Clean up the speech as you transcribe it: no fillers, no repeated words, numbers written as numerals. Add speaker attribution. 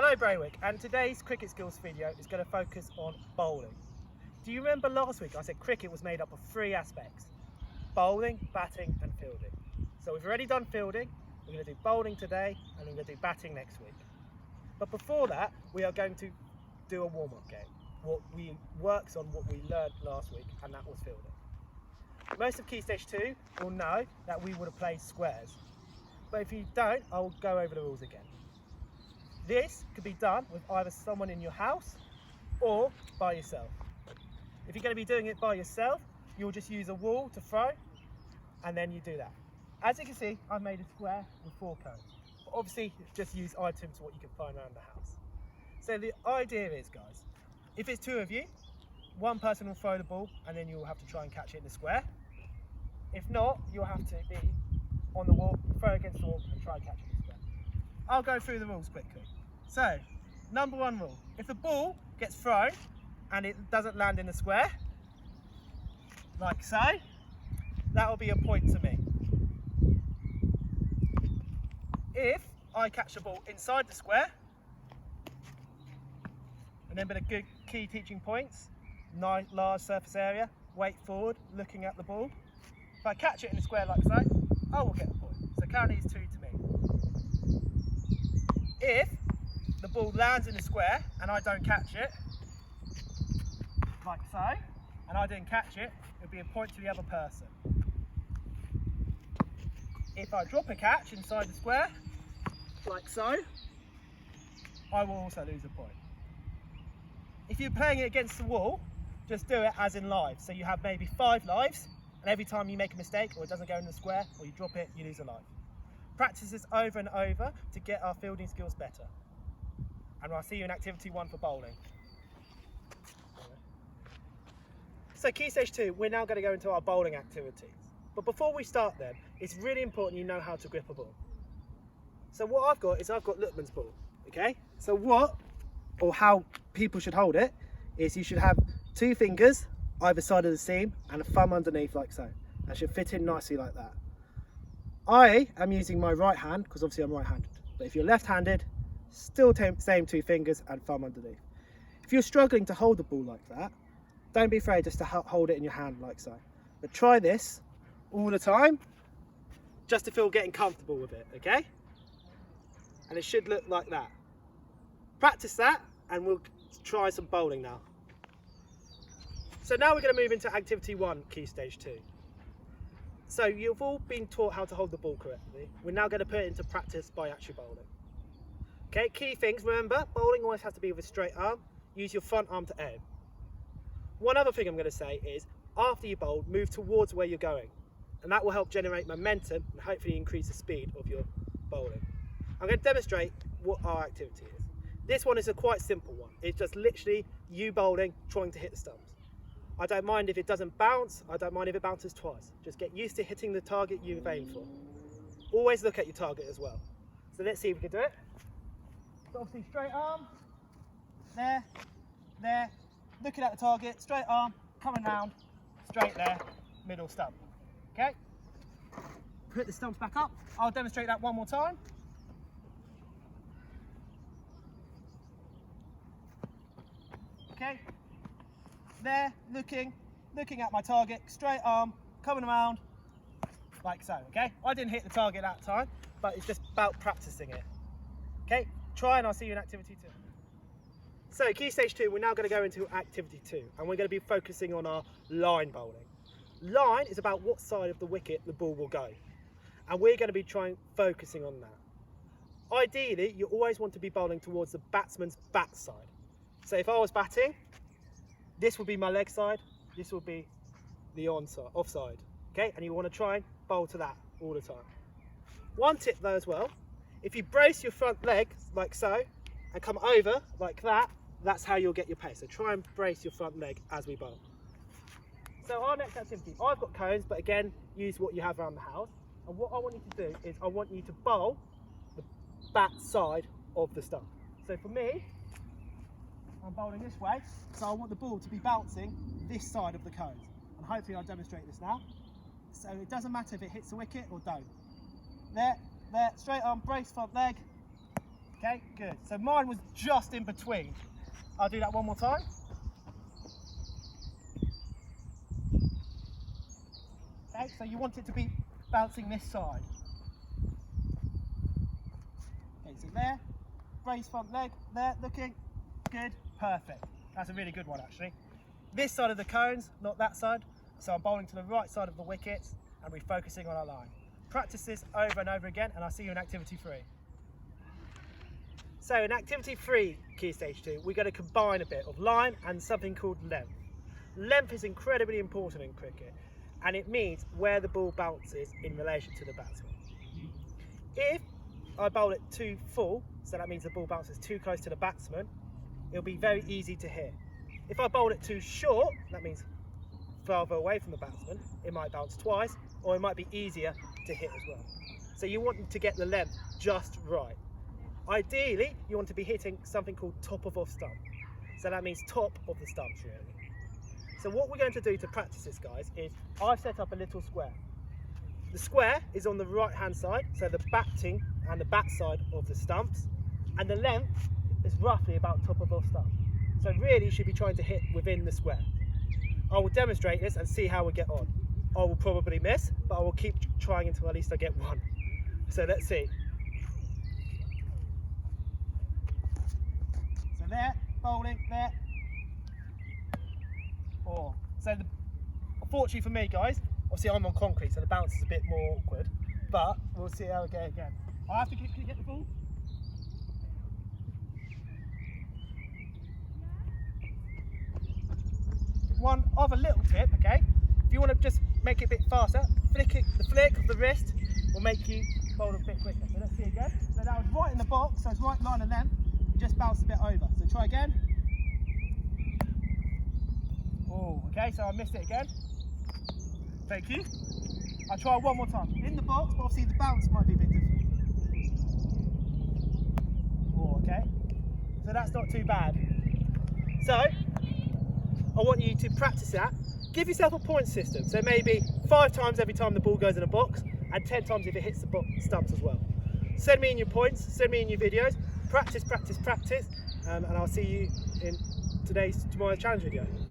Speaker 1: Hello Braywick, and today's cricket skills video is going to focus on bowling. Do you remember last week I said cricket was made up of three aspects: bowling, batting and fielding. So we've already done fielding, we're going to do bowling today, and we're going to do batting next week. But before that, we are going to do a warm-up game. What we works on what we learned last week, and that was fielding. Most of Key Stage 2 will know that we would have played squares. But if you don't, I'll go over the rules again. This could be done with either someone in your house or by yourself. If you're going to be doing it by yourself, you'll just use a wall to throw, and then you do that. As you can see, I've made a square with 4 cones. But obviously, just use items what you can find around the house. So the idea is, guys, if it's 2 of you, one person will throw the ball, and then you'll have to try and catch it in the square. If not, you'll have to be on the wall, throw against the wall, and try and catch it in the square. I'll go through the rules quickly. So, number 1 rule: if the ball gets thrown and it doesn't land in the square, like so, that will be a point to me. If I catch the ball inside the square, remember the good key teaching points: nice large surface area, weight forward, looking at the ball. If I catch it in the square like so, I will get a point. So currently it's 2 to me. If the ball lands in the square and I don't catch it, like so, and I didn't catch it, it'll be a point to the other person. If I drop a catch inside the square, like so, I will also lose a point. If you're playing it against the wall, just do it as in live. So you have maybe 5 lives, and every time you make a mistake or it doesn't go in the square or you drop it, you lose a life. Practice this over and over to get our fielding skills better. And I'll see you in activity 1 for bowling. So Key Stage 2, we're now going to go into our bowling activities. But before we start them, it's really important you know how to grip a ball. So what I've got Lookman's ball, okay? So how people should hold it is you should have 2 fingers either side of the seam and a thumb underneath like so. That should fit in nicely like that. I am using my right hand because obviously I'm right-handed. But if you're left-handed, still same 2 fingers and thumb underneath. If you're struggling to hold the ball like that, don't be afraid just to hold it in your hand like so. But try this all the time just to feel getting comfortable with it, okay? And it should look like that. Practice that and we'll try some bowling now. So now we're going to move into activity 1, Key Stage 2. So you've all been taught how to hold the ball correctly. We're now going to put it into practice by actually bowling. Okay, key things, remember, bowling always has to be with a straight arm. Use your front arm to aim. One other thing I'm going to say is, after you bowl, move towards where you're going. And that will help generate momentum and hopefully increase the speed of your bowling. I'm going to demonstrate what our activity is. This one is a quite simple one. It's just literally you bowling, trying to hit the stumps. I don't mind if it doesn't bounce, I don't mind if it bounces twice. Just get used to hitting the target you've aimed for. Always look at your target as well. So let's see if we can do it. So obviously straight arm, there, looking at the target, straight arm, coming round, straight there, middle stump. Okay? Put the stumps back up. I'll demonstrate that one more time. Okay? There, looking at my target, straight arm, coming around, like so, okay? I didn't hit the target that time, but it's just about practicing it. Okay, try and I'll see you in activity 2. So, Key Stage 2, we're now going to go into activity 2, and we're going to be focusing on our line bowling. Line is about what side of the wicket the ball will go, and we're going to be focusing on that. Ideally, you always want to be bowling towards the batsman's bat side. So if I was batting, this will be my leg side, this will be the offside, okay? And you want to try and bowl to that all the time. One tip though as well, if you brace your front leg like so and come over like that, that's how you'll get your pace. So try and brace your front leg as we bowl. So our next activity, I've got cones, but again, use what you have around the house. And what I want you to do is I want you to bowl the bat side of the stump. So for me, I'm bowling this way, so I want the ball to be bouncing this side of the cones. And hopefully I'll demonstrate this now. So it doesn't matter if it hits the wicket or don't. There, straight arm, brace front leg, Okay, good. So mine was just in between. I'll do that one more time. Okay, so you want it to be bouncing this side. Okay, so there, raise front leg, there, looking, good, perfect. That's a really good one actually. This side of the cones, not that side, so I'm bowling to the right side of the wickets and we're focusing on our line. Practice this over and over again and I'll see you in activity 3. So in activity 3, key stage 2, we're going to combine a bit of line and something called length. Length is incredibly important in cricket and it means where the ball bounces in relation to the batsman. If I bowl it too full, so that means the ball bounces too close to the batsman, it'll be very easy to hit. If I bowl it too short, that means further away from the batsman, it might bounce twice or it might be easier to hit as well. So you want to get the length just right. Ideally, you want to be hitting something called top of off stump. So that means top of the stumps really. So what we're going to do to practice this, guys, is I've set up a little square. The square is on the right hand side, so the batting and the bat side of the stumps, and the length is roughly about top of off stump. So really you should be trying to hit within the square. I will demonstrate this and see how we get on. I will probably miss, but I will keep trying until at least I get one. So let's see. So there, bowling, there. Oh. So unfortunately for me, guys, obviously I'm on concrete, so the bounce is a bit more awkward, but we'll see how we go again. I have to get the ball. One other little tip, okay? If you want to just make it a bit faster, the flick of the wrist will make you bowl a bit quicker. So let's see again. So that was right in the box, so it's right line of length, just bounce a bit over. So try again. Oh, okay, so I missed it again. Thank you. I'll try one more time. In the box, but obviously the bounce might be a bit different. Oh, okay. So that's not too bad. So, I want you to practice that. Give yourself a point system. So maybe 5 times every time the ball goes in a box and 10 times if it hits the stumps as well. Send me in your points, send me in your videos. Practice, practice, practice. And I'll see you in tomorrow's challenge video.